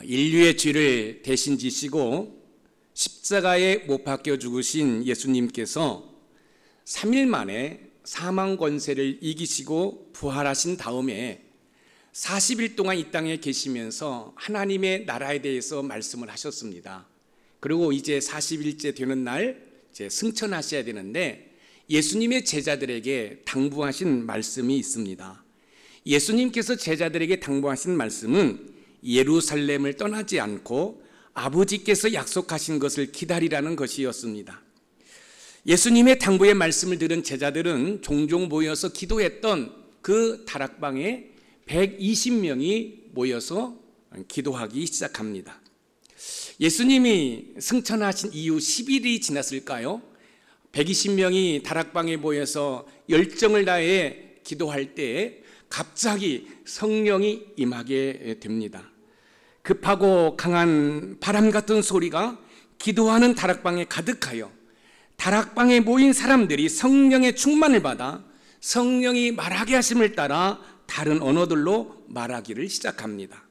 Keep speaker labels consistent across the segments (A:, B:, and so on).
A: 인류의 죄를 대신 지시고 십자가에 못 박혀 죽으신 예수님께서 3일 만에 사망 권세를 이기시고 부활하신 다음에 40일 동안 이 땅에 계시면서 하나님의 나라에 대해서 말씀을 하셨습니다. 그리고 이제 40일째 되는 날 이제 승천하셔야 되는데 예수님의 제자들에게 당부하신 말씀이 있습니다. 예수님께서 제자들에게 당부하신 말씀은 예루살렘을 떠나지 않고 아버지께서 약속하신 것을 기다리라는 것이었습니다. 예수님의 당부의 말씀을 들은 제자들은 종종 모여서 기도했던 그 다락방에 120명이 모여서 기도하기 시작합니다. 예수님이 승천하신 이후 10일이 지났을까요? 120명이 다락방에 모여서 열정을 다해 기도할 때 갑자기 성령이 임하게 됩니다. 급하고 강한 바람 같은 소리가 기도하는 다락방에 가득하여 다락방에 모인 사람들이 성령의 충만을 받아 성령이 말하게 하심을 따라 다른 언어들로 말하기를 시작합니다.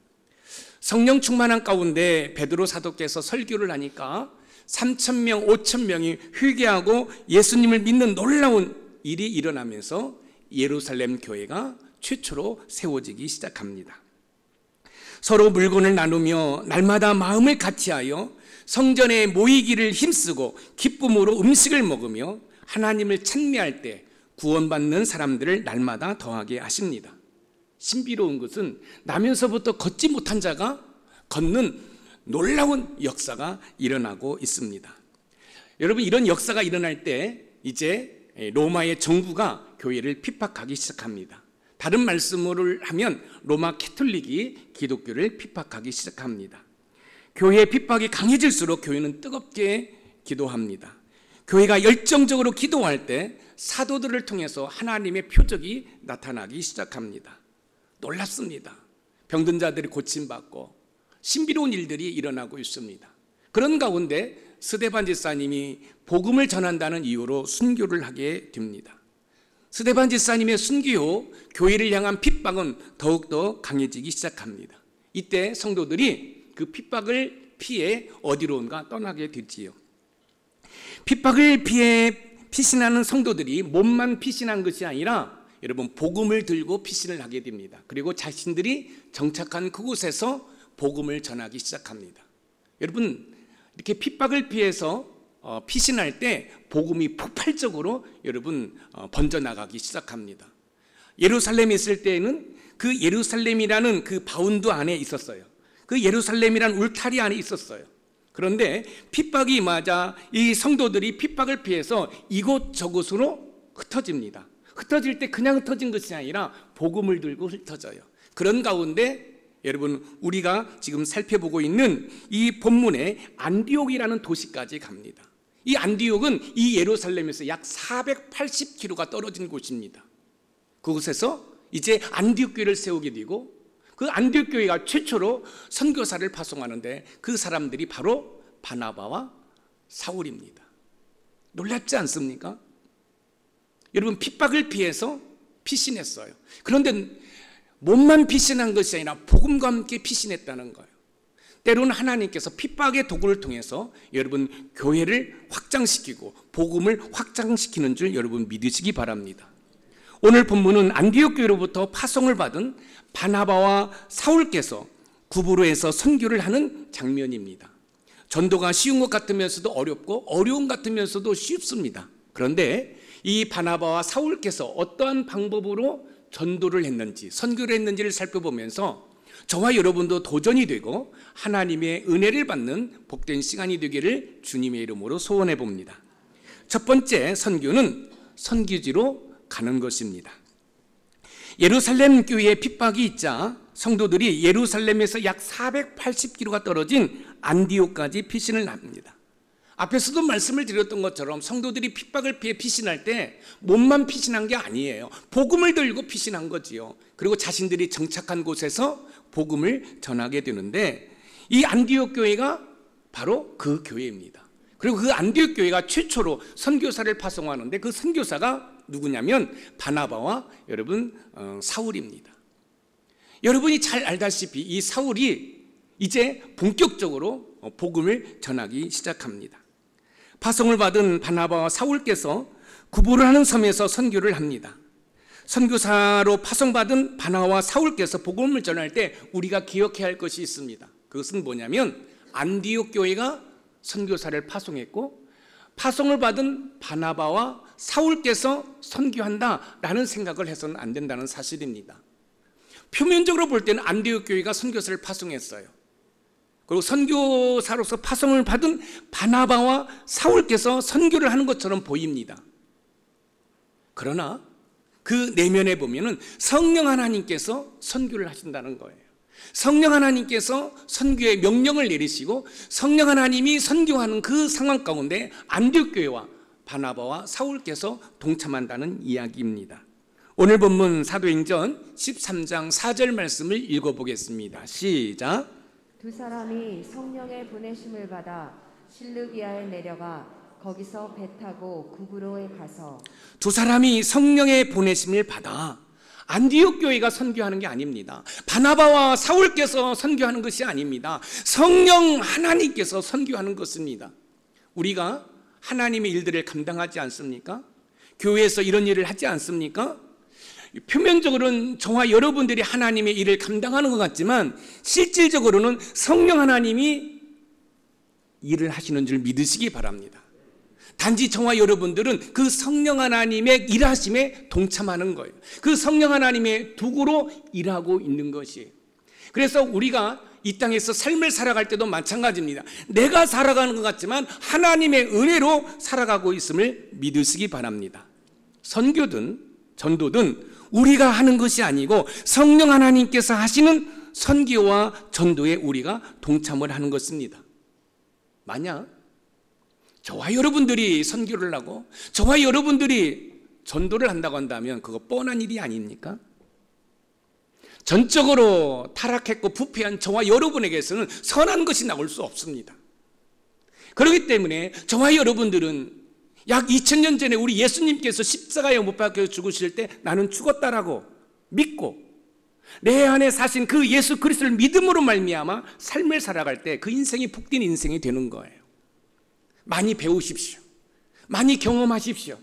A: 성령 충만한 가운데 베드로 사도께서 설교를 하니까 3,000명, 5,000명이 회개하고 예수님을 믿는 놀라운 일이 일어나면서 예루살렘 교회가 최초로 세워지기 시작합니다. 서로 물건을 나누며 날마다 마음을 같이하여 성전에 모이기를 힘쓰고 기쁨으로 음식을 먹으며 하나님을 찬미할 때 구원받는 사람들을 날마다 더하게 하십니다. 신비로운 것은 나면서부터 걷지 못한 자가 걷는 놀라운 역사가 일어나고 있습니다. 여러분, 이런 역사가 일어날 때 이제 로마의 정부가 교회를 핍박하기 시작합니다. 다른 말씀을 하면 로마 캐톨릭이 기독교를 핍박하기 시작합니다. 교회의 핍박이 강해질수록 교회는 뜨겁게 기도합니다. 교회가 열정적으로 기도할 때 사도들을 통해서 하나님의 표적이 나타나기 시작합니다. 놀랍습니다. 병든 자들이 고침받고 신비로운 일들이 일어나고 있습니다. 그런 가운데 스데반 집사님이 복음을 전한다는 이유로 순교를 하게 됩니다. 스데반 집사님의 순교, 교회를 향한 핍박은 더욱더 강해지기 시작합니다. 이때 성도들이 그 핍박을 피해 어디론가 떠나게 되지요. 핍박을 피해 피신하는 성도들이 몸만 피신한 것이 아니라 여러분 복음을 들고 피신을 하게 됩니다. 그리고 자신들이 정착한 그곳에서 복음을 전하기 시작합니다. 여러분, 이렇게 핍박을 피해서 피신할 때 복음이 폭발적으로 여러분 번져나가기 시작합니다. 예루살렘에 있을 때에는 그 예루살렘이라는 그 바운드 안에 있었어요. 그 예루살렘이라는 울타리 안에 있었어요. 그런데 핍박이 임하자 이 성도들이 핍박을 피해서 이곳저곳으로 흩어집니다. 흩어질 때 그냥 흩어진 것이 아니라 복음을 들고 흩어져요. 그런 가운데 여러분, 우리가 지금 살펴보고 있는 이 본문의 안디옥이라는 도시까지 갑니다. 이 안디옥은 이 예루살렘에서 약 480km가 떨어진 곳입니다. 그곳에서 이제 안디옥 교회를 세우게 되고 그 안디옥 교회가 최초로 선교사를 파송하는데 그 사람들이 바로 바나바와 사울입니다. 놀랍지 않습니까? 여러분, 핍박을 피해서 피신했어요. 그런데 몸만 피신한 것이 아니라 복음과 함께 피신했다는 거예요. 때로는 하나님께서 핍박의 도구를 통해서 여러분 교회를 확장시키고 복음을 확장시키는 줄 여러분 믿으시기 바랍니다. 오늘 본문은 안디옥 교회로부터 파송을 받은 바나바와 사울께서 구브로에서 선교를 하는 장면입니다. 전도가 쉬운 것 같으면서도 어렵고 어려운 것 같으면서도 쉽습니다. 그런데 이 바나바와 사울께서 어떠한 방법으로 전도를 했는지, 선교를 했는지를 살펴보면서 저와 여러분도 도전이 되고 하나님의 은혜를 받는 복된 시간이 되기를 주님의 이름으로 소원해 봅니다. 첫 번째 선교는 선교지로 가는 것입니다. 예루살렘 교회에 핍박이 있자 성도들이 예루살렘에서 약 480km가 떨어진 안디옥까지 피신을 합니다. 앞에서도 말씀을 드렸던 것처럼 성도들이 핍박을 피해 피신할 때 몸만 피신한 게 아니에요. 복음을 들고 피신한 거지요. 그리고 자신들이 정착한 곳에서 복음을 전하게 되는데 이 안디옥 교회가 바로 그 교회입니다. 그리고 그 안디옥 교회가 최초로 선교사를 파송하는데 그 선교사가 누구냐면 바나바와 여러분 사울입니다. 여러분이 잘 알다시피 이 사울이 이제 본격적으로 복음을 전하기 시작합니다. 파송을 받은 바나바와 사울께서 구부를 하는 섬에서 선교를 합니다. 선교사로 파송받은 바나바와 사울께서 복음을 전할 때 우리가 기억해야 할 것이 있습니다. 그것은 뭐냐면 안디옥 교회가 선교사를 파송했고 파송을 받은 바나바와 사울께서 선교한다라는 생각을 해서는 안 된다는 사실입니다. 표면적으로 볼 때는 안디옥 교회가 선교사를 파송했어요. 그리고 선교사로서 파송을 받은 바나바와 사울께서 선교를 하는 것처럼 보입니다. 그러나 그 내면에 보면은 성령 하나님께서 선교를 하신다는 거예요. 성령 하나님께서 선교의 명령을 내리시고 성령 하나님이 선교하는 그 상황 가운데 안디옥 교회와 바나바와 사울께서 동참한다는 이야기입니다. 오늘 본문 사도행전 13장 4절 말씀을 읽어보겠습니다. 시작.
B: 두 사람이 성령의 보내심을 받아 실루기아에 내려가 거기서 배 타고 구브로에 가서.
A: 두 사람이 성령의 보내심을 받아 안디옥 교회가 선교하는 게 아닙니다. 바나바와 사울께서 선교하는 것이 아닙니다. 성령 하나님께서 선교하는 것입니다. 우리가 하나님의 일들을 감당하지 않습니까? 교회에서 이런 일을 하지 않습니까? 표면적으로는 저와 여러분들이 하나님의 일을 감당하는 것 같지만 실질적으로는 성령 하나님이 일을 하시는 줄 믿으시기 바랍니다. 단지 저와 여러분들은 그 성령 하나님의 일하심에 동참하는 거예요. 그 성령 하나님의 도구로 일하고 있는 것이에요. 그래서 우리가 이 땅에서 삶을 살아갈 때도 마찬가지입니다. 내가 살아가는 것 같지만 하나님의 은혜로 살아가고 있음을 믿으시기 바랍니다. 선교든 전도든 우리가 하는 것이 아니고 성령 하나님께서 하시는 선교와 전도에 우리가 동참을 하는 것입니다. 만약 저와 여러분들이 선교를 하고 저와 여러분들이 전도를 한다고 한다면 그거 뻔한 일이 아닙니까? 전적으로 타락했고 부패한 저와 여러분에게서는 선한 것이 나올 수 없습니다. 그렇기 때문에 저와 여러분들은 약 2000년 전에 우리 예수님께서 십자가에 못 박혀 죽으실 때 나는 죽었다라고 믿고 내 안에 사신 그 예수 그리스도를 믿음으로 말미암아 삶을 살아갈 때 그 인생이 복된 인생이 되는 거예요. 많이 배우십시오. 많이 경험하십시오.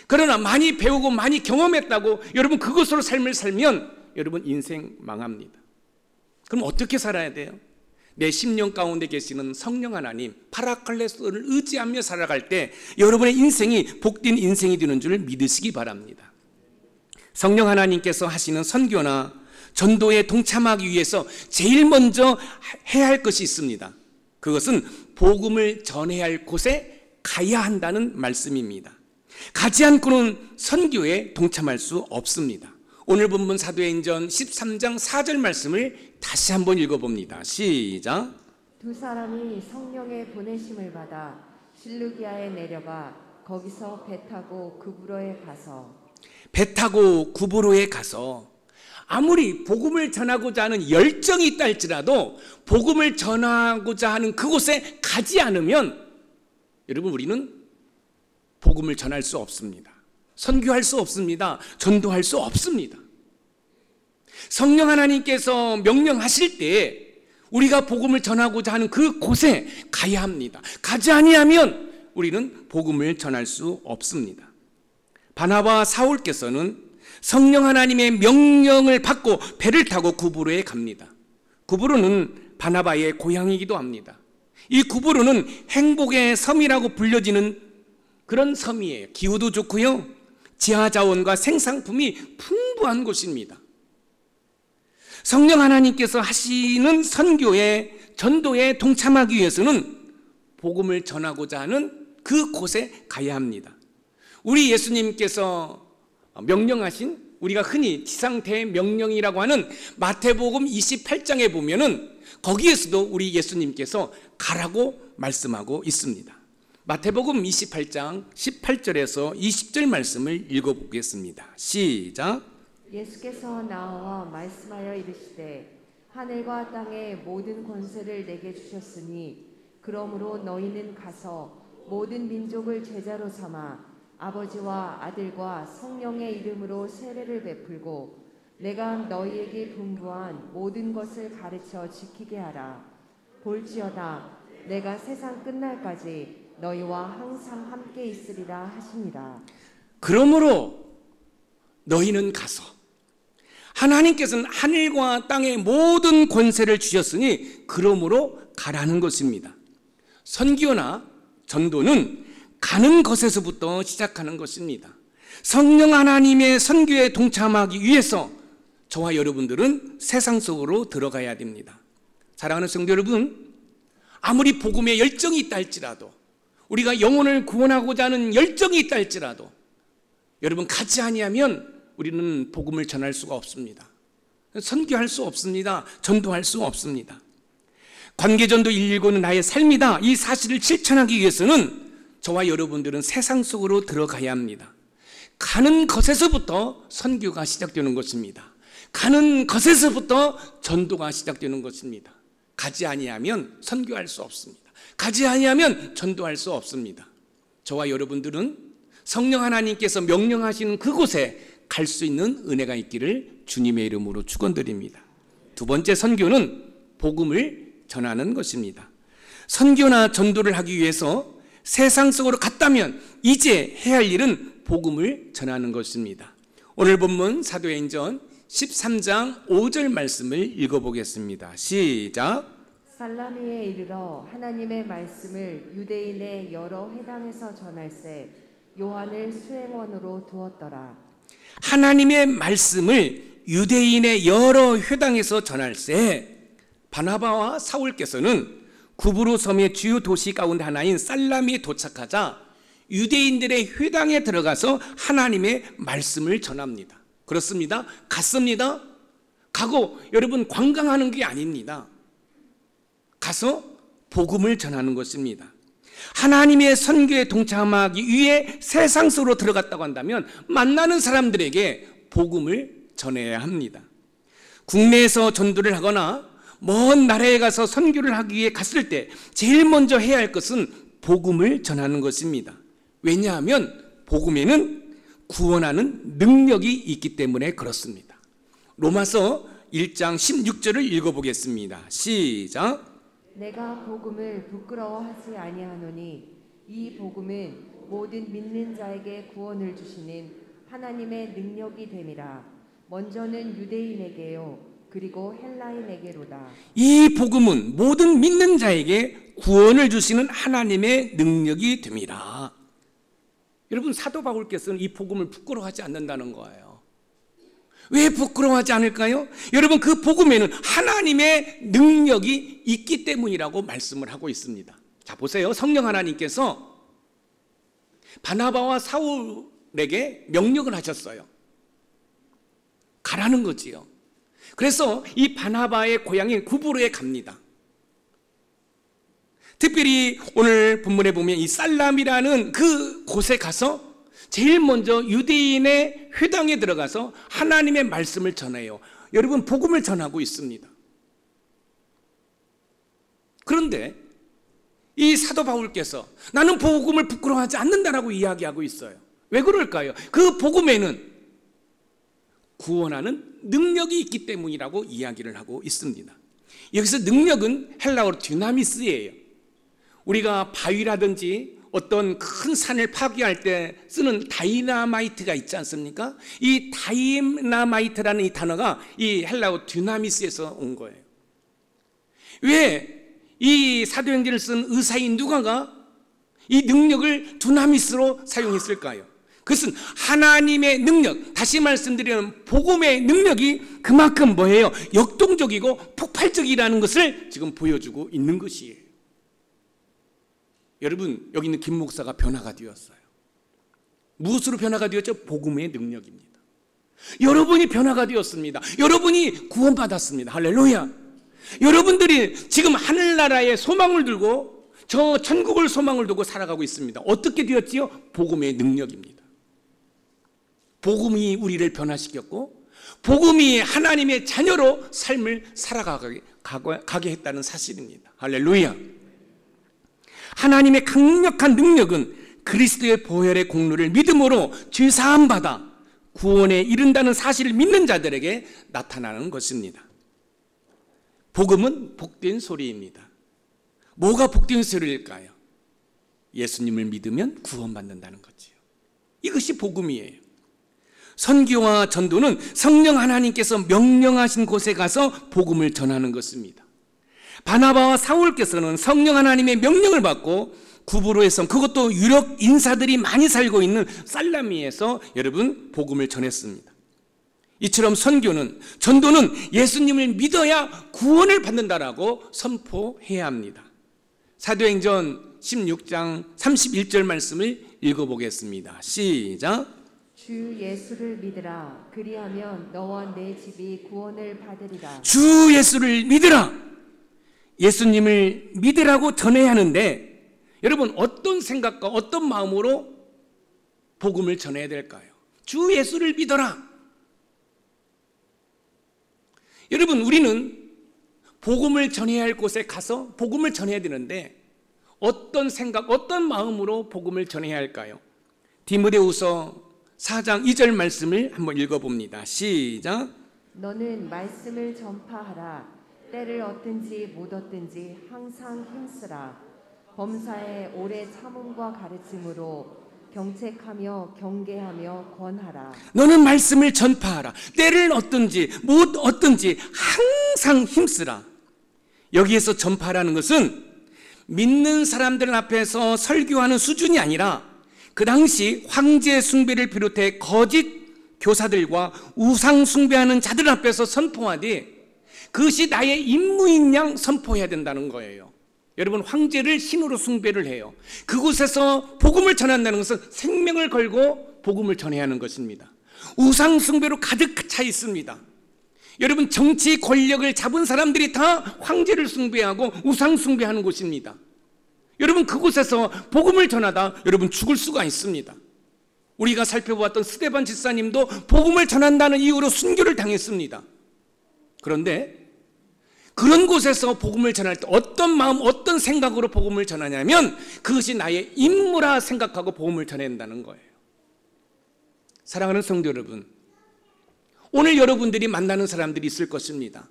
A: 그러나 많이 배우고 많이 경험했다고 여러분 그것으로 삶을 살면 여러분 인생 망합니다. 그럼 어떻게 살아야 돼요? 내 심령 가운데 계시는 성령 하나님 파라클레스를 의지하며 살아갈 때 여러분의 인생이 복된 인생이 되는 줄 믿으시기 바랍니다. 성령 하나님께서 하시는 선교나 전도에 동참하기 위해서 제일 먼저 해야 할 것이 있습니다. 그것은 복음을 전해야 할 곳에 가야 한다는 말씀입니다. 가지 않고는 선교에 동참할 수 없습니다. 오늘 본문 사도행전 13장 4절 말씀을 다시 한번 읽어봅니다. 시작.
B: 두 사람이 성령의 보내심을 받아 실루기아에 내려가 거기서 배 타고 구브로에 가서.
A: 배 타고 구브로에 가서 아무리 복음을 전하고자 하는 열정이 있다 할지라도 복음을 전하고자 하는 그곳에 가지 않으면 여러분 우리는 복음을 전할 수 없습니다. 선교할 수 없습니다. 전도할 수 없습니다. 성령 하나님께서 명령하실 때 우리가 복음을 전하고자 하는 그 곳에 가야 합니다. 가지 아니하면 우리는 복음을 전할 수 없습니다. 바나바와 사울께서는 성령 하나님의 명령을 받고 배를 타고 구브로에 갑니다. 구브로는 바나바의 고향이기도 합니다. 이 구브로는 행복의 섬이라고 불려지는 그런 섬이에요. 기후도 좋고요. 지하자원과 생산품이 풍부한 곳입니다. 성령 하나님께서 하시는 선교에 전도에 동참하기 위해서는 복음을 전하고자 하는 그 곳에 가야 합니다. 우리 예수님께서 명령하신 우리가 흔히 지상대명령이라고 하는 마태복음 28장에 보면은 거기에서도 우리 예수님께서 가라고 말씀하고 있습니다. 마태복음 28장 18절에서 20절 말씀을 읽어보겠습니다. 시작.
B: 예수께서 나와 말씀하여 이르시되 하늘과 땅의 모든 권세를 내게 주셨으니 그러므로 너희는 가서 모든 민족을 제자로 삼아 아버지와 아들과 성령의 이름으로 세례를 베풀고 내가 너희에게 분부한 모든 것을 가르쳐 지키게 하라. 볼지어다 내가 세상 끝날까지 너희와 항상 함께 있으리라 하시니라.
A: 그러므로 너희는 가서 하나님께서는 하늘과 땅의 모든 권세를 주셨으니 그러므로 가라는 것입니다. 선교나 전도는 가는 것에서부터 시작하는 것입니다. 성령 하나님의 선교에 동참하기 위해서 저와 여러분들은 세상 속으로 들어가야 됩니다. 사랑하는 성도 여러분, 아무리 복음에 열정이 있다 할지라도, 우리가 영혼을 구원하고자 하는 열정이 있다 할지라도 여러분 가지 아니하면 우리는 복음을 전할 수가 없습니다. 선교할 수 없습니다. 전도할 수 없습니다. 관계전도 119는 나의 삶이다, 이 사실을 실천하기 위해서는 저와 여러분들은 세상 속으로 들어가야 합니다. 가는 것에서부터 선교가 시작되는 것입니다. 가는 것에서부터 전도가 시작되는 것입니다. 가지 아니하면 선교할 수 없습니다. 가지 아니하면 전도할 수 없습니다. 저와 여러분들은 성령 하나님께서 명령하시는 그곳에 갈 수 있는 은혜가 있기를 주님의 이름으로 축원드립니다. 두 번째 선교는 복음을 전하는 것입니다. 선교나 전도를 하기 위해서 세상 속으로 갔다면 이제 해야 할 일은 복음을 전하는 것입니다. 오늘 본문 사도행전 13장 5절 말씀을 읽어보겠습니다. 시작.
B: 살라미에 이르러 하나님의 말씀을 유대인의 여러 회당에서 전할세 요한을 수행원으로 두었더라.
A: 하나님의 말씀을 유대인의 여러 회당에서 전할세 바나바와 사울께서는 구브로 섬의 주요 도시 가운데 하나인 살라미에 도착하자 유대인들의 회당에 들어가서 하나님의 말씀을 전합니다. 그렇습니다. 갔습니다. 가고 여러분 관광하는 게 아닙니다. 가서 복음을 전하는 것입니다. 하나님의 선교에 동참하기 위해 세상 속으로 들어갔다고 한다면 만나는 사람들에게 복음을 전해야 합니다. 국내에서 전도를 하거나 먼 나라에 가서 선교를 하기 위해 갔을 때 제일 먼저 해야 할 것은 복음을 전하는 것입니다. 왜냐하면 복음에는 구원하는 능력이 있기 때문에 그렇습니다. 로마서 1장 16절을 읽어보겠습니다. 시작.
B: 내가 복음을 부끄러워하지 아니하노니 이 복음은 모든 믿는 자에게 구원을 주시는 하나님의 능력이 됨이라. 먼저는 유대인에게요 그리고 헬라인에게로다.
A: 이 복음은 모든 믿는 자에게 구원을 주시는 하나님의 능력이 됨이라. 여러분 사도 바울께서는 이 복음을 부끄러워하지 않는다는 거예요. 왜 부끄러워하지 않을까요? 여러분 그 복음에는 하나님의 능력이 있기 때문이라고 말씀을 하고 있습니다. 자 보세요. 성령 하나님께서 바나바와 사울에게 명령을 하셨어요. 가라는 거지요. 그래서 이 바나바의 고향인 구브로에 갑니다. 특별히 오늘 본문에 보면 이 살람이라는 그 곳에 가서 제일 먼저 유대인의 회당에 들어가서 하나님의 말씀을 전해요. 여러분 복음을 전하고 있습니다. 그런데 이 사도 바울께서 나는 복음을 부끄러워하지 않는다라고 이야기하고 있어요. 왜 그럴까요? 그 복음에는 구원하는 능력이 있기 때문이라고 이야기를 하고 있습니다. 여기서 능력은 헬라어로 듀나미스예요. 우리가 바위라든지 어떤 큰 산을 파괴할 때 쓰는 다이나마이트가 있지 않습니까? 이 다이나마이트라는 이 단어가 이 헬라어 듀나미스에서 온 거예요. 왜 이 사도행전을 쓴 의사인 누가가 이 능력을 듀나미스로 사용했을까요? 그것은 하나님의 능력, 다시 말씀드리면 복음의 능력이 그만큼 뭐예요? 역동적이고 폭발적이라는 것을 지금 보여주고 있는 것이에요. 여러분 여기 있는 김 목사가 변화가 되었어요. 무엇으로 변화가 되었죠? 복음의 능력입니다. 여러분이 변화가 되었습니다. 여러분이 구원받았습니다. 할렐루야. 여러분들이 지금 하늘나라의 소망을 들고 저 천국을 소망을 두고 살아가고 있습니다. 어떻게 되었지요? 복음의 능력입니다. 복음이 우리를 변화시켰고 복음이 하나님의 자녀로 삶을 살아가게 했다는 사실입니다. 할렐루야. 하나님의 강력한 능력은 그리스도의 보혈의 공로를 믿음으로 죄사함 받아 구원에 이른다는 사실을 믿는 자들에게 나타나는 것입니다. 복음은 복된 소리입니다. 뭐가 복된 소리일까요? 예수님을 믿으면 구원받는다는 거지요. 이것이 복음이에요. 선교와 전도는 성령 하나님께서 명령하신 곳에 가서 복음을 전하는 것입니다. 바나바와 사울께서는 성령 하나님의 명령을 받고 구브로에서, 그것도 유력 인사들이 많이 살고 있는 살라미에서 여러분 복음을 전했습니다. 이처럼 선교는, 전도는 예수님을 믿어야 구원을 받는다라고 선포해야 합니다. 사도행전 16장 31절 말씀을 읽어보겠습니다. 시작.
B: 주 예수를 믿으라. 그리하면 너와 내 집이 구원을 받으리라.
A: 주 예수를 믿으라. 예수님을 믿으라고 전해야 하는데, 여러분 어떤 생각과 어떤 마음으로 복음을 전해야 될까요? 주 예수를 믿어라. 여러분, 우리는 복음을 전해야 할 곳에 가서 복음을 전해야 되는데 어떤 생각, 어떤 마음으로 복음을 전해야 할까요? 디모데후서 4장 2절 말씀을 한번 읽어봅니다. 시작.
B: 너는 말씀을 전파하라. 때를 얻든지 못 얻든지 항상 힘쓰라. 범사에 오래 참음과 가르침으로 경책하며 경계하며 권하라.
A: 너는 말씀을 전파하라. 때를 얻든지 못 얻든지 항상 힘쓰라. 여기에서 전파라는 것은 믿는 사람들 앞에서 설교하는 수준이 아니라 그 당시 황제 숭배를 비롯해 거짓 교사들과 우상 숭배하는 자들 앞에서 선포하되 그것이 나의 임무인 양 선포해야 된다는 거예요. 여러분, 황제를 신으로 숭배를 해요. 그곳에서 복음을 전한다는 것은 생명을 걸고 복음을 전해야 하는 것입니다. 우상 숭배로 가득 차 있습니다. 여러분, 정치 권력을 잡은 사람들이 다 황제를 숭배하고 우상 숭배하는 곳입니다. 여러분, 그곳에서 복음을 전하다 여러분 죽을 수가 있습니다. 우리가 살펴보았던 스데반 집사님도 복음을 전한다는 이유로 순교를 당했습니다. 그런데 그런 곳에서 복음을 전할 때 어떤 마음, 어떤 생각으로 복음을 전하냐면 그것이 나의 임무라 생각하고 복음을 전한다는 거예요. 사랑하는 성도 여러분, 오늘 여러분들이 만나는 사람들이 있을 것입니다.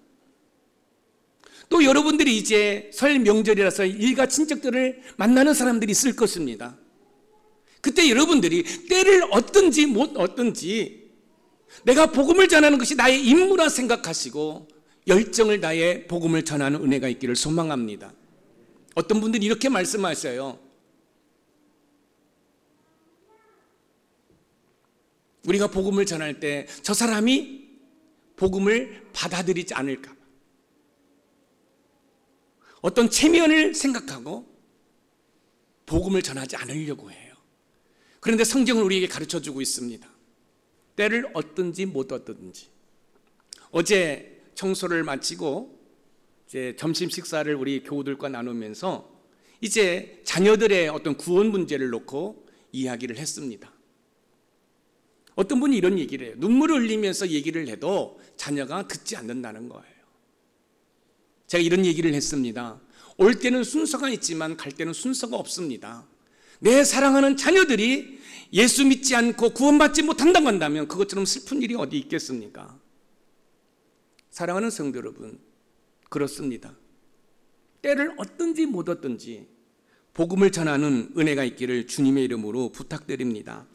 A: 또 여러분들이 이제 설 명절이라서 일가 친척들을 만나는 사람들이 있을 것입니다. 그때 여러분들이 때를 얻든지 못 얻든지 내가 복음을 전하는 것이 나의 임무라 생각하시고 열정을 다해 복음을 전하는 은혜가 있기를 소망합니다. 어떤 분들이 이렇게 말씀하셔요. 우리가 복음을 전할 때 저 사람이 복음을 받아들이지 않을까, 어떤 체면을 생각하고 복음을 전하지 않으려고 해요. 그런데 성경은 우리에게 가르쳐주고 있습니다. 때를 얻든지 못 얻든지. 어제 청소를 마치고 이제 점심 식사를 우리 교우들과 나누면서 이제 자녀들의 어떤 구원 문제를 놓고 이야기를 했습니다. 어떤 분이 이런 얘기를 해요. 눈물을 흘리면서 얘기를 해도 자녀가 듣지 않는다는 거예요. 제가 이런 얘기를 했습니다. 올 때는 순서가 있지만 갈 때는 순서가 없습니다. 내 사랑하는 자녀들이 예수 믿지 않고 구원받지 못한다고 한다면 그것처럼 슬픈 일이 어디 있겠습니까? 사랑하는 성도 여러분, 그렇습니다. 때를 얻든지 못 얻든지 복음을 전하는 은혜가 있기를 주님의 이름으로 부탁드립니다.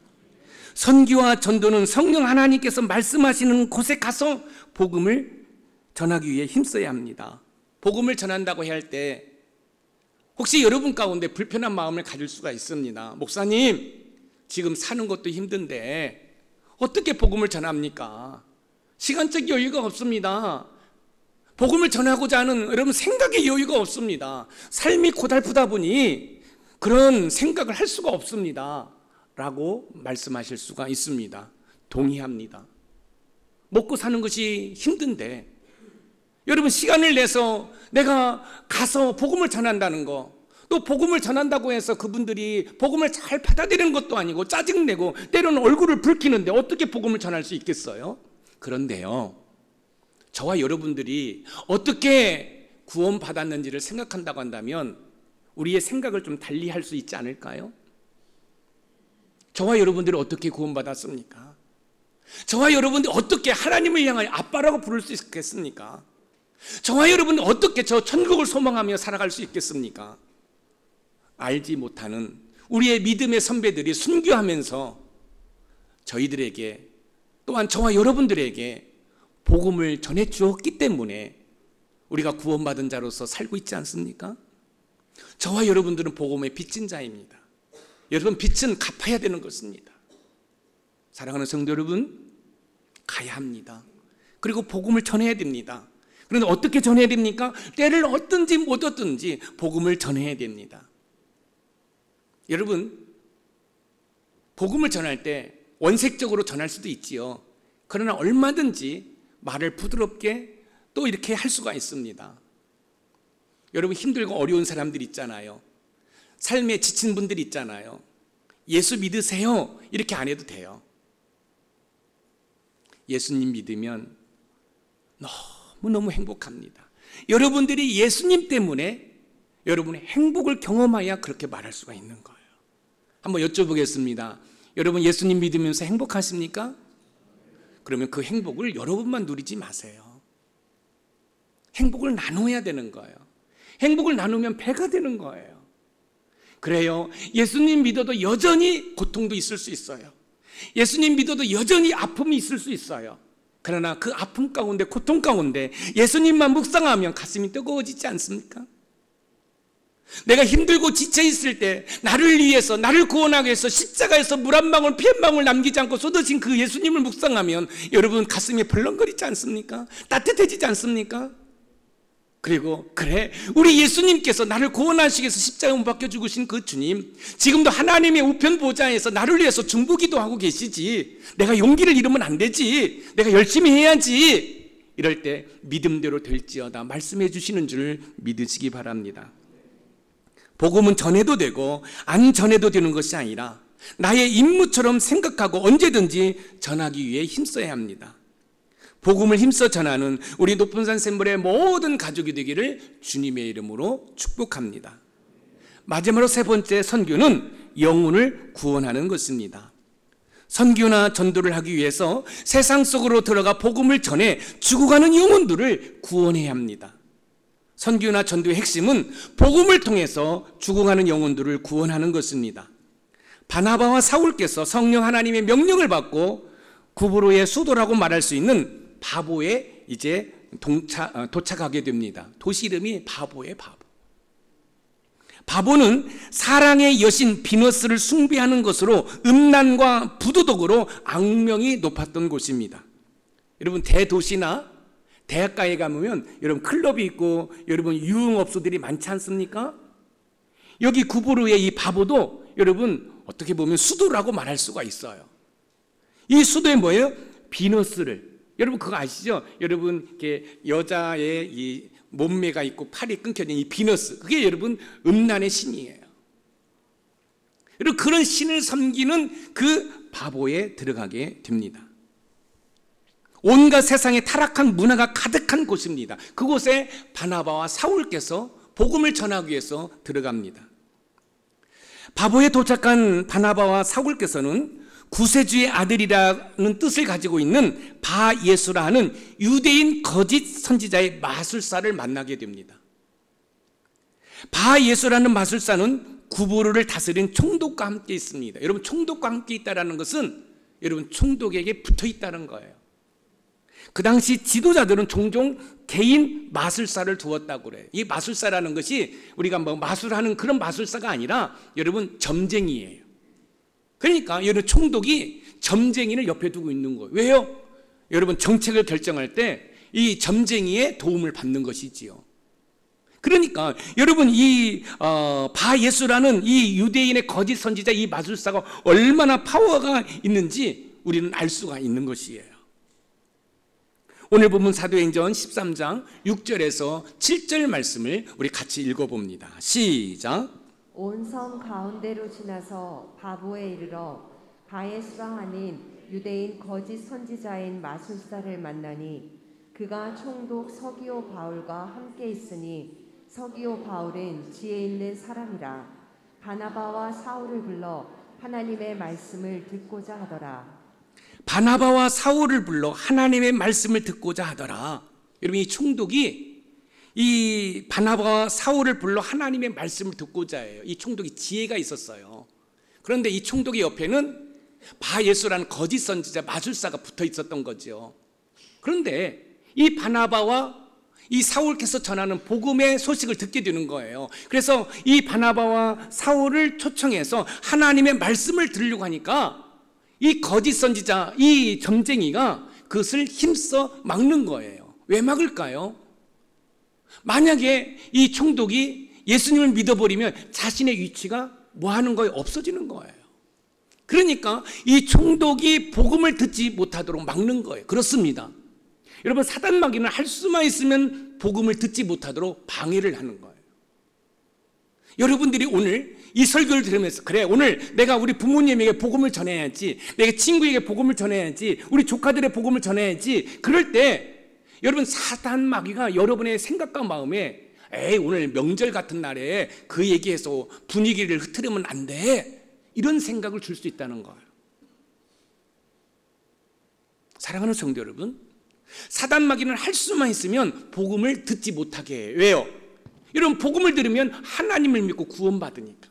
A: 선교와 전도는 성령 하나님께서 말씀하시는 곳에 가서 복음을 전하기 위해 힘써야 합니다. 복음을 전한다고 할 때 혹시 여러분 가운데 불편한 마음을 가질 수가 있습니다. 목사님, 지금 사는 것도 힘든데 어떻게 복음을 전합니까? 시간적 여유가 없습니다. 복음을 전하고자 하는 여러분 생각의 여유가 없습니다. 삶이 고달프다 보니 그런 생각을 할 수가 없습니다 라고 말씀하실 수가 있습니다. 동의합니다. 먹고 사는 것이 힘든데 여러분 시간을 내서 내가 가서 복음을 전한다는 거, 또 복음을 전한다고 해서 그분들이 복음을 잘 받아들이는 것도 아니고 짜증내고 때로는 얼굴을 붉히는데 어떻게 복음을 전할 수 있겠어요? 그런데요, 저와 여러분들이 어떻게 구원받았는지를 생각한다고 한다면 우리의 생각을 좀 달리 할 수 있지 않을까요? 저와 여러분들이 어떻게 구원받았습니까? 저와 여러분들이 어떻게 하나님을 향하여 아빠라고 부를 수 있겠습니까? 저와 여러분 어떻게 저 천국을 소망하며 살아갈 수 있겠습니까? 알지 못하는 우리의 믿음의 선배들이 순교하면서 저희들에게 또한 저와 여러분들에게 복음을 전해 주었기 때문에 우리가 구원받은 자로서 살고 있지 않습니까? 저와 여러분들은 복음의 빚진 자입니다. 여러분, 빚은 갚아야 되는 것입니다. 사랑하는 성도 여러분, 가야 합니다. 그리고 복음을 전해야 됩니다. 그런데 어떻게 전해야 됩니까? 때를 얻든지 못 얻든지 복음을 전해야 됩니다. 여러분, 복음을 전할 때 원색적으로 전할 수도 있지요. 그러나 얼마든지 말을 부드럽게 또 이렇게 할 수가 있습니다. 여러분, 힘들고 어려운 사람들 있잖아요. 삶에 지친 분들 있잖아요. 예수 믿으세요 이렇게 안 해도 돼요. 예수님 믿으면 너무너무 행복합니다. 여러분들이 예수님 때문에 여러분의 행복을 경험해야 그렇게 말할 수가 있는 거예요. 한번 여쭤보겠습니다. 여러분, 예수님 믿으면서 행복하십니까? 그러면 그 행복을 여러분만 누리지 마세요. 행복을 나눠야 되는 거예요. 행복을 나누면 배가 되는 거예요. 그래요, 예수님 믿어도 여전히 고통도 있을 수 있어요. 예수님 믿어도 여전히 아픔이 있을 수 있어요. 그러나 그 아픔 가운데, 고통 가운데 예수님만 묵상하면 가슴이 뜨거워지지 않습니까? 내가 힘들고 지쳐 있을 때 나를 위해서, 나를 구원하기 위해서 십자가에서 물 한 방울, 피 한 방울 남기지 않고 쏟으신 그 예수님을 묵상하면 여러분 가슴이 벌렁거리지 않습니까? 따뜻해지지 않습니까? 그리고 그래, 우리 예수님께서 나를 구원하시기 위해서 십자가에 못 박혀 죽으신 그 주님, 지금도 하나님의 우편 보좌에서 나를 위해서 중보기도 하고 계시지. 내가 용기를 잃으면 안 되지. 내가 열심히 해야지. 이럴 때 믿음대로 될지어다 말씀해 주시는 줄 믿으시기 바랍니다. 복음은 전해도 되고 안 전해도 되는 것이 아니라 나의 임무처럼 생각하고 언제든지 전하기 위해 힘써야 합니다. 복음을 힘써 전하는 우리 높은산 샘물의 모든 가족이 되기를 주님의 이름으로 축복합니다. 마지막으로 세 번째, 선교는 영혼을 구원하는 것입니다. 선교나 전도를 하기 위해서 세상 속으로 들어가 복음을 전해 죽어가는 영혼들을 구원해야 합니다. 선교나 전도의 핵심은 복음을 통해서 죽어가는 영혼들을 구원하는 것입니다. 바나바와 사울께서 성령 하나님의 명령을 받고 구브로의 수도라고 말할 수 있는 바보에 이제 도착하게 됩니다. 도시 이름이 바보의 바보. 바보는 사랑의 여신 비너스를 숭배하는 것으로 음란과 부도덕으로 악명이 높았던 곳입니다. 여러분, 대도시나 대학가에 가면 여러분 클럽이 있고 여러분 유흥업소들이 많지 않습니까? 여기 구브로의 이 바보도 여러분 어떻게 보면 수도라고 말할 수가 있어요. 이 수도에 뭐예요? 비너스를, 여러분 그거 아시죠? 여러분 이렇게 여자의 이 몸매가 있고 팔이 끊겨진 이 비너스, 그게 여러분 음란의 신이에요. 여러분 그런 신을 섬기는 그 바보에 들어가게 됩니다. 온갖 세상의 타락한 문화가 가득한 곳입니다. 그곳에 바나바와 사울께서 복음을 전하기 위해서 들어갑니다. 바보에 도착한 바나바와 사울께서는 구세주의 아들이라는 뜻을 가지고 있는 바예수라는 유대인 거짓 선지자의 마술사를 만나게 됩니다. 바예수라는 마술사는 구브로를 다스린 총독과 함께 있습니다. 여러분, 총독과 함께 있다는 것은 여러분 총독에게 붙어 있다는 거예요. 그 당시 지도자들은 종종 개인 마술사를 두었다고 그래요. 이 마술사라는 것이 우리가 뭐 마술하는 그런 마술사가 아니라 여러분 점쟁이에요. 그러니까 여러분 총독이 점쟁이를 옆에 두고 있는 거예요. 왜요? 여러분 정책을 결정할 때 이 점쟁이의 도움을 받는 것이지요. 그러니까 여러분 이 바예수라는 이 유대인의 거짓 선지자, 이 마술사가 얼마나 파워가 있는지 우리는 알 수가 있는 것이에요. 오늘 본문 사도행전 13장 6절에서 7절 말씀을 우리 같이 읽어봅니다. 시작.
B: 온 성 가운데로 지나서 바보에 이르러 바예수가 아닌 유대인 거짓 선지자인 마술사를 만나니 그가 총독 서기오 바울과 함께 있으니 서기오 바울은 지혜 있는 사람이라. 바나바와 사울을 불러 하나님의 말씀을 듣고자 하더라. 바나바와 사울을 불러 하나님의 말씀을 듣고자 하더라. 여러분 이 총독이
A: 이 바나바와 사울을 불러 하나님의 말씀을 듣고자 해요. 이 총독이 지혜가 있었어요. 그런데 이 총독의 옆에는 바예수라는 거짓 선지자 마술사가 붙어 있었던 거죠. 그런데 이 바나바와 이 사울께서 전하는 복음의 소식을 듣게 되는 거예요. 그래서 이 바나바와 사울을 초청해서 하나님의 말씀을 들으려고 하니까 이 거짓 선지자, 이 점쟁이가 그것을 힘써 막는 거예요. 왜 막을까요? 만약에 이 총독이 예수님을 믿어버리면 자신의 위치가 뭐 하는 거예요? 없어지는 거예요. 그러니까 이 총독이 복음을 듣지 못하도록 막는 거예요. 그렇습니다. 여러분, 사단 마귀는 할 수만 있으면 복음을 듣지 못하도록 방해를 하는 거예요. 여러분들이 오늘 이 설교를 들으면서 그래, 오늘 내가 우리 부모님에게 복음을 전해야지, 내가 친구에게 복음을 전해야지, 우리 조카들의 복음을 전해야지. 그럴 때 여러분, 사단 마귀가 여러분의 생각과 마음에 에이, 오늘 명절 같은 날에 그 얘기해서 분위기를 흐트리면 안 돼, 이런 생각을 줄 수 있다는 거예요. 사랑하는 성도 여러분, 사단 마귀는 할 수만 있으면 복음을 듣지 못하게 해요. 왜요? 여러분, 복음을 들으면 하나님을 믿고 구원받으니까.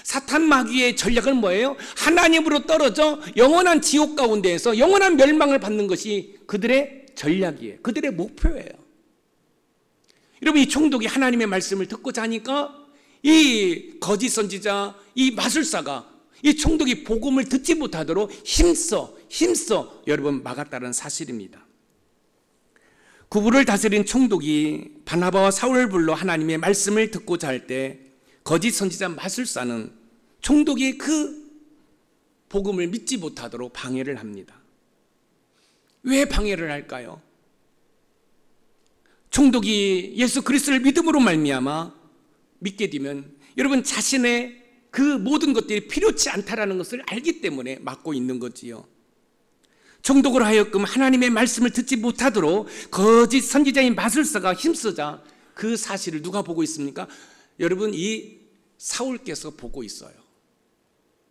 A: 사탄 마귀의 전략은 뭐예요? 하나님으로 떨어져 영원한 지옥 가운데에서 영원한 멸망을 받는 것이 그들의 전략이에요. 그들의 목표예요. 여러분, 이 총독이 하나님의 말씀을 듣고자 하니까 이 거짓 선지자, 이 마술사가 이 총독이 복음을 듣지 못하도록 힘써 여러분 막았다는 사실입니다. 구부를 다스린 총독이 바나바와 사울을 불러 하나님의 말씀을 듣고자 할 때 거짓 선지자 마술사는 총독이 그 복음을 믿지 못하도록 방해를 합니다. 왜 방해를 할까요? 총독이 예수 그리스도를 믿음으로 말미암아 믿게 되면 여러분, 자신의 그 모든 것들이 필요치 않다라는 것을 알기 때문에 막고 있는 거지요. 총독으로 하여금 하나님의 말씀을 듣지 못하도록 거짓 선지자인 마술사가 힘쓰자 그 사실을 누가 보고 있습니까? 여러분, 이 사울께서 보고 있어요.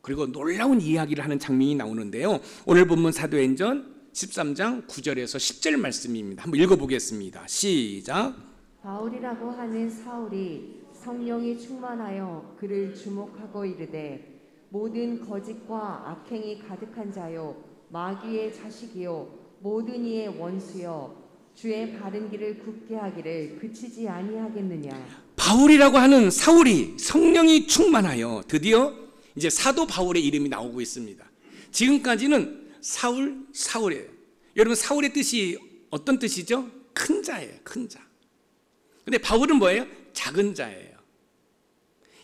A: 그리고 놀라운 이야기를 하는 장면이 나오는데요. 오늘 본문 사도행전 13장 9절에서 10절 말씀입니다. 한번 읽어보겠습니다. 시작.
B: 바울이라고 하는 사울이 성령이 충만하여 그를 주목하고 이르되 모든 거짓과 악행이 가득한 자요 마귀의 자식이요 모든 이의 원수요 주의 바른 길을 굽게 하기를 그치지 아니하겠느냐.
A: 바울이라고 하는 사울이 성령이 충만하여 드디어 이제 사도 바울의 이름이 나오고 있습니다. 지금까지는 사울이에요. 여러분, 사울의 뜻이 어떤 뜻이죠? 큰 자예요. 큰 자. 근데 바울은 뭐예요? 작은 자예요.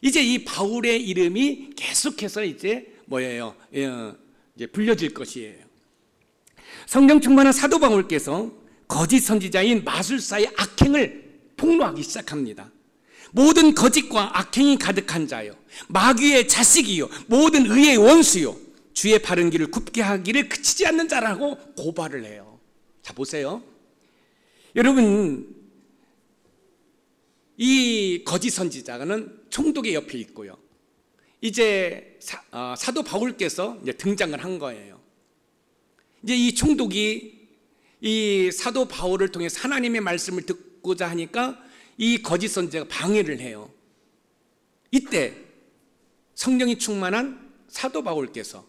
A: 이제 이 바울의 이름이 계속해서 이제 뭐예요? 이제 불려질 것이에요. 성령 충만한 사도 바울께서 거짓 선지자인 마술사의 악행을 폭로하기 시작합니다. 모든 거짓과 악행이 가득한 자요 마귀의 자식이요 모든 의의 원수요 주의 바른 길을 굽게 하기를 그치지 않는 자라고 고발을 해요. 자, 보세요. 여러분, 이 거짓 선지자는 총독의 옆에 있고요. 이제 사도 바울께서 이제 등장을 한 거예요. 이제 이 총독이 이 사도 바울을 통해서 하나님의 말씀을 듣고자 하니까 이 거짓 선지자가 방해를 해요. 이때 성령이 충만한 사도 바울께서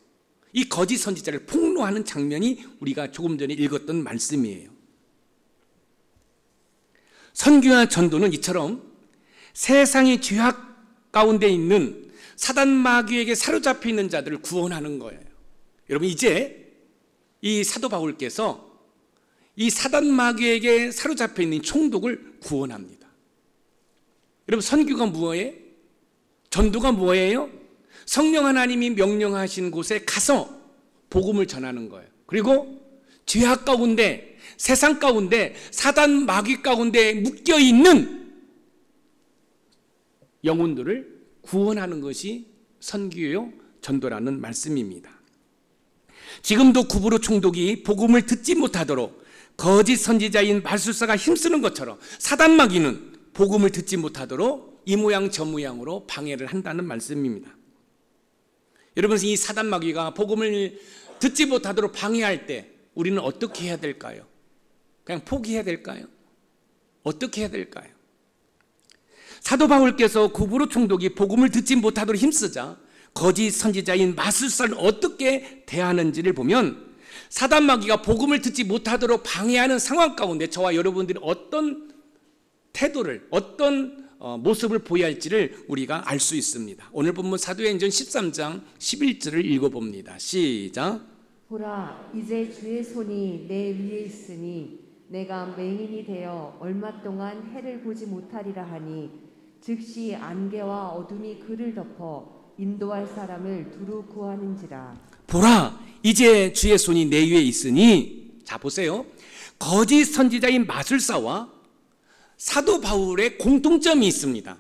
A: 이 거짓 선지자를 폭로하는 장면이 우리가 조금 전에 읽었던 말씀이에요. 선교와 전도는 이처럼 세상의 죄악 가운데 있는 사단 마귀에게 사로잡혀 있는 자들을 구원하는 거예요. 여러분, 이제 이 사도 바울께서 이 사단 마귀에게 사로잡혀 있는 총독을 구원합니다. 여러분, 선교가 뭐예요? 전도가 뭐예요? 성령 하나님이 명령하신 곳에 가서 복음을 전하는 거예요. 그리고 죄악 가운데, 세상 가운데, 사단 마귀 가운데 묶여있는 영혼들을 구원하는 것이 선교요 전도라는 말씀입니다. 지금도 구부로 총독이 복음을 듣지 못하도록 거짓 선지자인 마술사가 힘쓰는 것처럼 사단 마귀는 복음을 듣지 못하도록 이 모양 저 모양으로 방해를 한다는 말씀입니다. 여러분, 이 사단 마귀가 복음을 듣지 못하도록 방해할 때 우리는 어떻게 해야 될까요? 그냥 포기해야 될까요? 어떻게 해야 될까요? 사도 바울께서 구브로 총독이 복음을 듣지 못하도록 힘쓰자 거짓 선지자인 마술사를 어떻게 대하는지를 보면 사단 마귀가 복음을 듣지 못하도록 방해하는 상황 가운데 저와 여러분들이 어떤 태도를, 어떤 모습을 보여야 할지를 우리가 알 수 있습니다. 오늘 본문 사도행전 13장 11절을 읽어봅니다. 시작.
B: 보라, 이제 주의 손이 내 위에 있으니 내가 맹인이 되어 얼마 동안 해를 보지 못하리라 하니 즉시 안개와 어둠이 그를 덮어 인도할 사람을 두루 구하는지라.
A: 보라, 이제 주의 손이 내 위에 있으니, 자 보세요, 거짓 선지자인 마술사와 사도 바울의 공통점이 있습니다.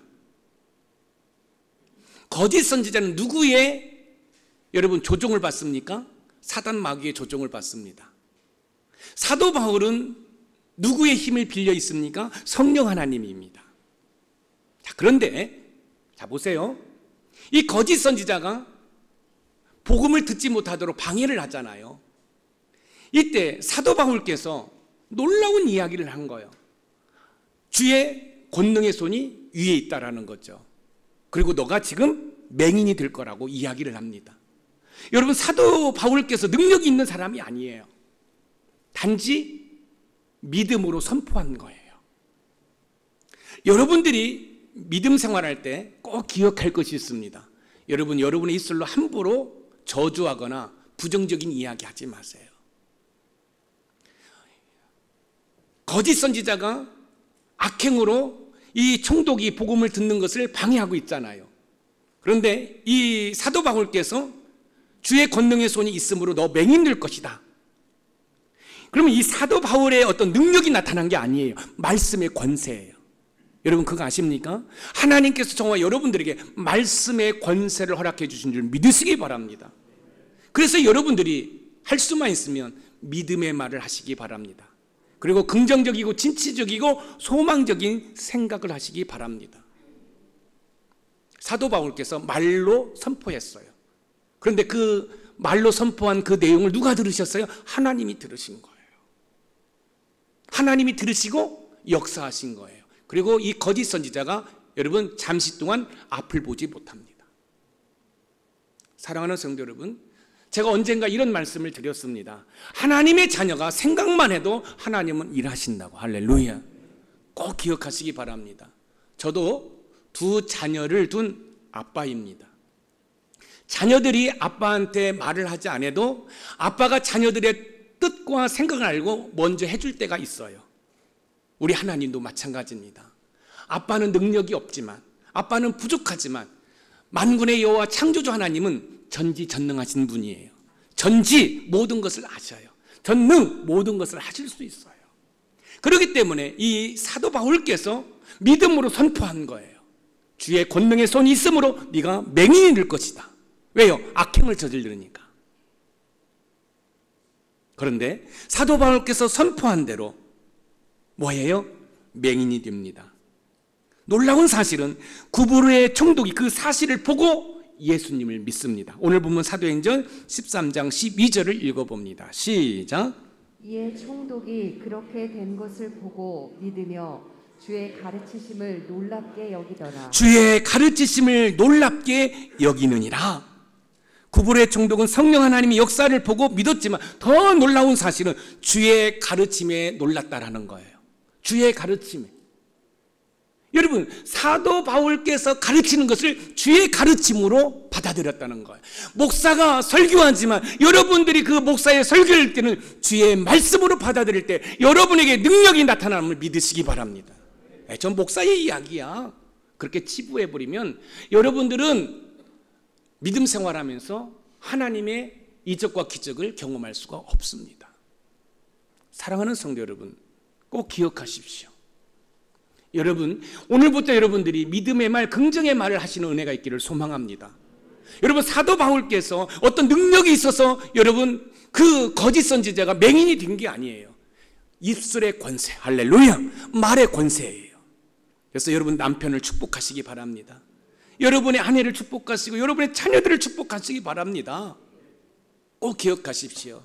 A: 거짓 선지자는 누구의 여러분 조종을 받습니까? 사단 마귀의 조종을 받습니다. 사도 바울은 누구의 힘을 빌려 있습니까? 성령 하나님입니다. 자, 그런데 자 보세요, 이 거짓 선지자가 복음을 듣지 못하도록 방해를 하잖아요. 이때 사도 바울께서 놀라운 이야기를 한 거예요. 주의 권능의 손이 위에 있다라는 거죠. 그리고 너가 지금 맹인이 될 거라고 이야기를 합니다. 여러분, 사도 바울께서 능력이 있는 사람이 아니에요. 단지 믿음으로 선포한 거예요. 여러분들이 믿음 생활할 때 꼭 기억할 것이 있습니다. 여러분의 입술로 함부로 저주하거나 부정적인 이야기 하지 마세요. 거짓 선지자가 악행으로 이 총독이 복음을 듣는 것을 방해하고 있잖아요. 그런데 이 사도 바울께서 주의 권능의 손이 있으므로 너 맹인 될 것이다. 그러면 이 사도 바울의 어떤 능력이 나타난 게 아니에요. 말씀의 권세예요. 여러분 그거 아십니까? 하나님께서 저와 여러분들에게 말씀의 권세를 허락해 주신 줄 믿으시기 바랍니다. 그래서 여러분들이 할 수만 있으면 믿음의 말을 하시기 바랍니다. 그리고 긍정적이고 진취적이고 소망적인 생각을 하시기 바랍니다. 사도 바울께서 말로 선포했어요. 그런데 그 말로 선포한 그 내용을 누가 들으셨어요? 하나님이 들으신 거예요. 하나님이 들으시고 역사하신 거예요. 그리고 이 거짓 선지자가 여러분 잠시 동안 앞을 보지 못합니다. 사랑하는 성도 여러분, 제가 언젠가 이런 말씀을 드렸습니다. 하나님의 자녀가 생각만 해도 하나님은 일하신다고. 할렐루야. 꼭 기억하시기 바랍니다. 저도 두 자녀를 둔 아빠입니다. 자녀들이 아빠한테 말을 하지 않아도 아빠가 자녀들의 뜻과 생각을 알고 먼저 해줄 때가 있어요. 우리 하나님도 마찬가지입니다. 아빠는 능력이 없지만, 아빠는 부족하지만 만군의 여호와 창조주 하나님은 전지전능하신 분이에요. 전지 모든 것을 아셔요. 전능 모든 것을 하실 수 있어요. 그렇기 때문에 이 사도 바울께서 믿음으로 선포한 거예요. 주의 권능의 손이 있으므로 네가 맹인이 될 것이다. 왜요? 악행을 저지르니까. 그런데 사도 바울께서 선포한 대로 뭐예요? 맹인이 됩니다. 놀라운 사실은 구브로의 총독이 그 사실을 보고 예수님을 믿습니다. 오늘 보면 사도행전 13장 12절을 읽어봅니다. 시작.
B: 이에 총독이 그렇게 된 것을 보고 믿으며 주의 가르치심을 놀랍게 여기더라.
A: 주의 가르치심을 놀랍게 여기느니라. 구브로의 총독은 성령 하나님의 역사를 보고 믿었지만 더 놀라운 사실은 주의 가르침에 놀랐다라는 거예요. 주의 가르침에. 여러분, 사도 바울께서 가르치는 것을 주의 가르침으로 받아들였다는 거예요. 목사가 설교하지만 여러분들이 그 목사의 설교할 때는 주의 말씀으로 받아들일 때 여러분에게 능력이 나타남을 믿으시기 바랍니다. 전 목사의 이야기야. 그렇게 치부해버리면 여러분들은 믿음 생활하면서 하나님의 이적과 기적을 경험할 수가 없습니다. 사랑하는 성도 여러분, 꼭 기억하십시오. 여러분, 오늘부터 여러분들이 믿음의 말, 긍정의 말을 하시는 은혜가 있기를 소망합니다. 여러분, 사도 바울께서 어떤 능력이 있어서 여러분 그 거짓 선지자가 맹인이 된 게 아니에요. 입술의 권세, 할렐루야, 말의 권세예요. 그래서 여러분 남편을 축복하시기 바랍니다. 여러분의 아내를 축복하시고 여러분의 자녀들을 축복하시기 바랍니다. 꼭 기억하십시오.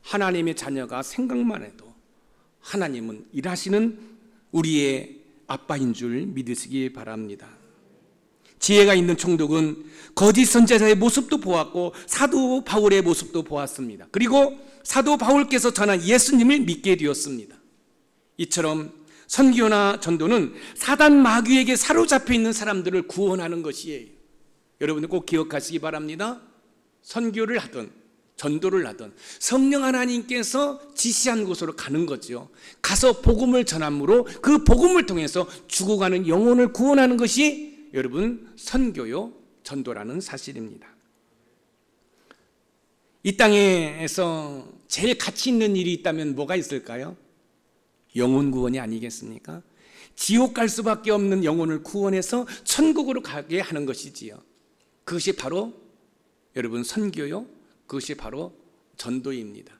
A: 하나님의 자녀가 생각만 해도 하나님은 일하시는 우리의 아빠인 줄 믿으시기 바랍니다. 지혜가 있는 총독은 거짓 선지자의 모습도 보았고 사도 바울의 모습도 보았습니다. 그리고 사도 바울께서 전한 예수님을 믿게 되었습니다. 이처럼 선교나 전도는 사단 마귀에게 사로잡혀 있는 사람들을 구원하는 것이에요. 여러분들 꼭 기억하시기 바랍니다. 선교를 하든 전도를 하든 성령 하나님께서 지시한 곳으로 가는 거죠. 가서 복음을 전함으로 그 복음을 통해서 죽어가는 영혼을 구원하는 것이 여러분 선교요 전도라는 사실입니다. 이 땅에서 제일 가치 있는 일이 있다면 뭐가 있을까요? 영혼 구원이 아니겠습니까? 지옥 갈 수밖에 없는 영혼을 구원해서 천국으로 가게 하는 것이지요. 그것이 바로 여러분 선교요, 그것이 바로 전도입니다.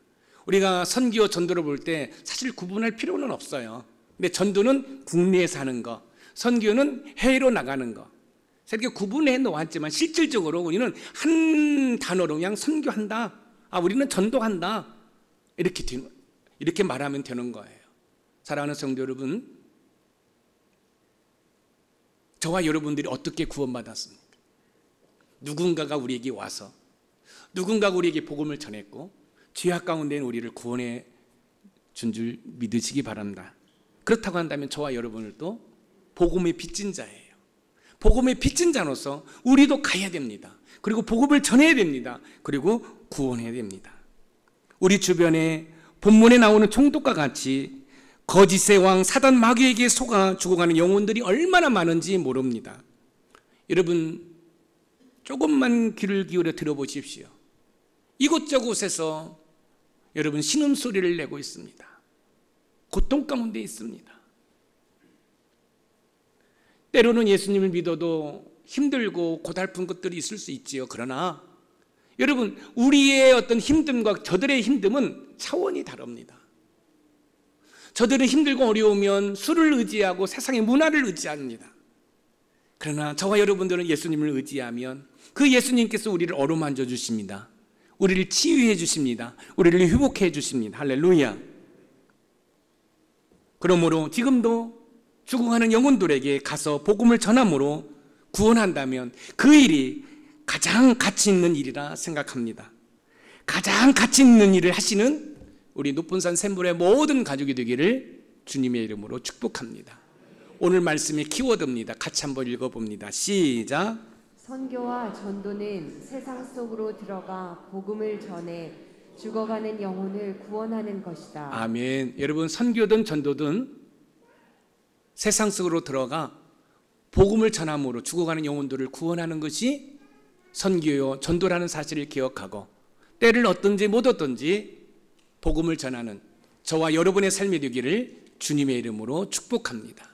A: 우리가 선교 전도를 볼 때 사실 구분할 필요는 없어요. 근데 전도는 국내에서 하는 거, 선교는 해외로 나가는 거, 이렇게 구분해 놓았지만 실질적으로 우리는 한 단어로 그냥 선교한다, 우리는 전도한다, 이렇게 말하면 되는 거예요. 사랑하는 성도 여러분, 저와 여러분들이 어떻게 구원받았습니까? 누군가가 우리에게 와서 누군가가 우리에게 복음을 전했고 죄악 가운데 있는 우리를 구원해 준 줄 믿으시기 바랍니다. 그렇다고 한다면 저와 여러분들도 복음의 빚진 자예요. 복음의 빚진 자로서 우리도 가야 됩니다. 그리고 복음을 전해야 됩니다. 그리고 구원해야 됩니다. 우리 주변에 본문에 나오는 총독과 같이 거짓의 왕 사단 마귀에게 속아 죽어가는 영혼들이 얼마나 많은지 모릅니다. 여러분 조금만 귀를 기울여 들어보십시오. 이곳저곳에서 여러분 신음소리를 내고 있습니다. 고통 가운데 있습니다. 때로는 예수님을 믿어도 힘들고 고달픈 것들이 있을 수 있지요. 그러나 여러분 우리의 어떤 힘듦과 저들의 힘듦은 차원이 다릅니다. 저들은 힘들고 어려우면 술을 의지하고 세상의 문화를 의지합니다. 그러나 저와 여러분들은 예수님을 의지하면 그 예수님께서 우리를 어루만져 주십니다. 우리를 치유해 주십니다. 우리를 회복해 주십니다. 할렐루야. 그러므로 지금도 죽어가는 영혼들에게 가서 복음을 전함으로 구원한다면 그 일이 가장 가치 있는 일이라 생각합니다. 가장 가치 있는 일을 하시는 우리 높은산 샘물의 모든 가족이 되기를 주님의 이름으로 축복합니다. 오늘 말씀의 키워드입니다. 같이 한번 읽어봅니다. 시작.
B: 선교와 전도는 세상 속으로 들어가 복음을 전해 죽어가는 영혼을 구원하는 것이다.
A: 아멘. 여러분 선교든 전도든 세상 속으로 들어가 복음을 전함으로 죽어가는 영혼들을 구원하는 것이 선교요 전도라는 사실을 기억하고 때를 얻든지 못 얻든지 복음을 전하는 저와 여러분의 삶이 되기를 주님의 이름으로 축복합니다.